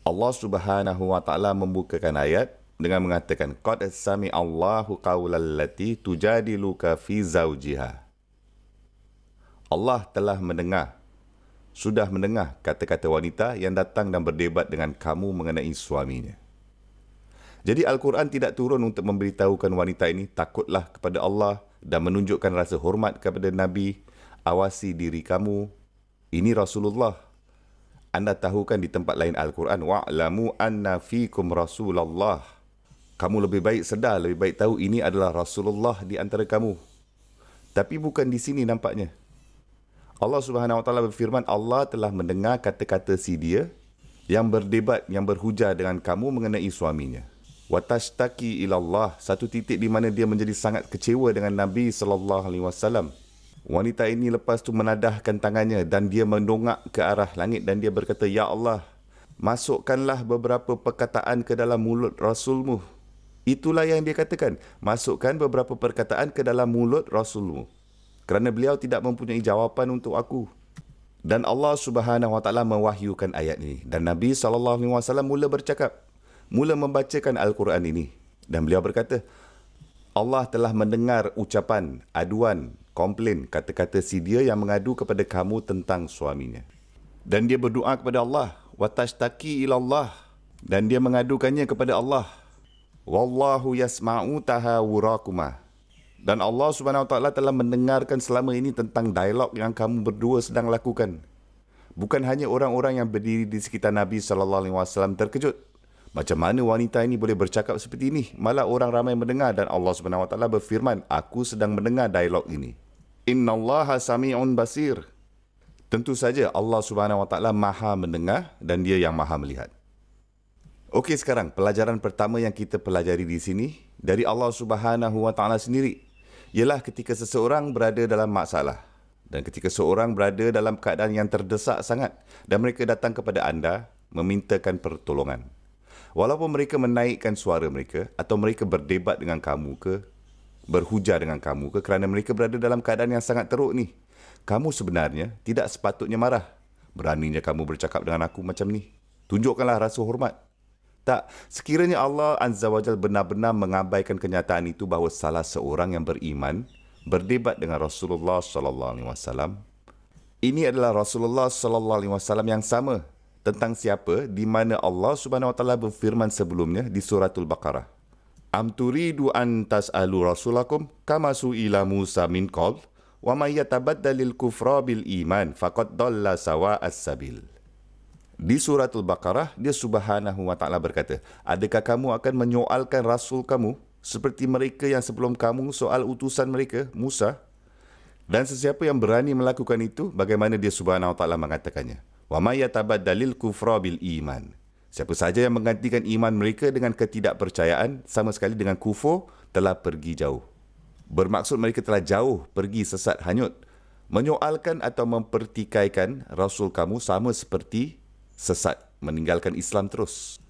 Allah Subhanahu wa taala membukakan ayat dengan mengatakan qad sami'allahu qaulal lati tujadiluka fi zawjiha. Allah telah sudah mendengar kata-kata wanita yang datang dan berdebat dengan kamu mengenai suaminya. Jadi Al-Quran tidak turun untuk memberitahukan wanita ini takutlah kepada Allah dan menunjukkan rasa hormat kepada Nabi. Awasi diri kamu. Ini Rasulullah. Anda tahukan di tempat lain Al-Quran, wa'lamu anna fikum Rasulullah. Kamu lebih baik sedar, lebih baik tahu ini adalah Rasulullah di antara kamu. Tapi bukan di sini nampaknya. Allah Subhanahu wa taala berfirman, Allah telah mendengar kata-kata si dia yang berdebat, yang berhujah dengan kamu mengenai suaminya. Watashtaki ilallah, satu titik di mana dia menjadi sangat kecewa dengan Nabi SAW. Wanita ini lepas tu menadahkan tangannya dan dia mendongak ke arah langit dan dia berkata, Ya Allah, masukkanlah beberapa perkataan ke dalam mulut Rasulmu. Itulah yang dia katakan, masukkan beberapa perkataan ke dalam mulut Rasulmu. Kerana beliau tidak mempunyai jawapan untuk aku. Dan Allah Subhanahu wa taala mewahyukan ayat ini. Dan Nabi SAW mula bercakap, mula membacakan Al-Quran ini. Dan beliau berkata, Allah telah mendengar ucapan, aduan, komplain, kata-kata si dia yang mengadu kepada kamu tentang suaminya. Dan dia berdoa kepada Allah, watashtaki ilallah, dan dia mengadukannya kepada Allah. Wallahu yasma'u tahawurakuma. Dan Allah Subhanahu wa taala telah mendengarkan selama ini tentang dialog yang kamu berdua sedang lakukan. Bukan hanya orang-orang yang berdiri di sekitar Nabi SAW terkejut. Macam mana wanita ini boleh bercakap seperti ini? Malah orang ramai mendengar dan Allah Subhanahu wa taala berfirman, aku sedang mendengar dialog ini. Innallaha sami'un basir. Tentu saja Allah Subhanahu wa taala Maha mendengar dan Dia yang Maha melihat. Okey, sekarang pelajaran pertama yang kita pelajari di sini dari Allah Subhanahu wa taala sendiri ialah ketika seseorang berada dalam masalah dan ketika seorang berada dalam keadaan yang terdesak sangat dan mereka datang kepada anda memintakan pertolongan. Walaupun mereka menaikkan suara mereka atau mereka berdebat dengan kamu ke, berhujah dengan kamu ke kerana mereka berada dalam keadaan yang sangat teruk ni, kamu sebenarnya tidak sepatutnya marah. Beraninya kamu bercakap dengan aku macam ni. Tunjukkanlah rasa hormat. Tak, sekiranya Allah Azza wa Jalla benar-benar mengabaikan kenyataan itu bahawa salah seorang yang beriman berdebat dengan Rasulullah SAW. Ini adalah Rasulullah SAW yang sama tentang siapa di mana Allah Subhanahu wa taala berfirman sebelumnya di suratul Baqarah. Am turidu an tas'alu rasulakum kama su'ila Musa min qabl wa may yatabaddalil kufra bil iman faqad dalla sawa'as sabil. Di suratul Baqarah, dia Subhanahu wa taala berkata, adakah kamu akan menyoalkan rasul kamu seperti mereka yang sebelum kamu soal utusan mereka, Musa? Dan sesiapa yang berani melakukan itu, bagaimana dia Subhanahu wa taala mengatakannya? Wa may yatabaddalil kufra bil iman. Siapa saja yang menggantikan iman mereka dengan ketidakpercayaan sama sekali dengan kufur telah pergi jauh. Bermaksud mereka telah jauh pergi sesat hanyut. Menyoalkan atau mempertikaikan rasul kamu sama seperti sesat, meninggalkan Islam terus.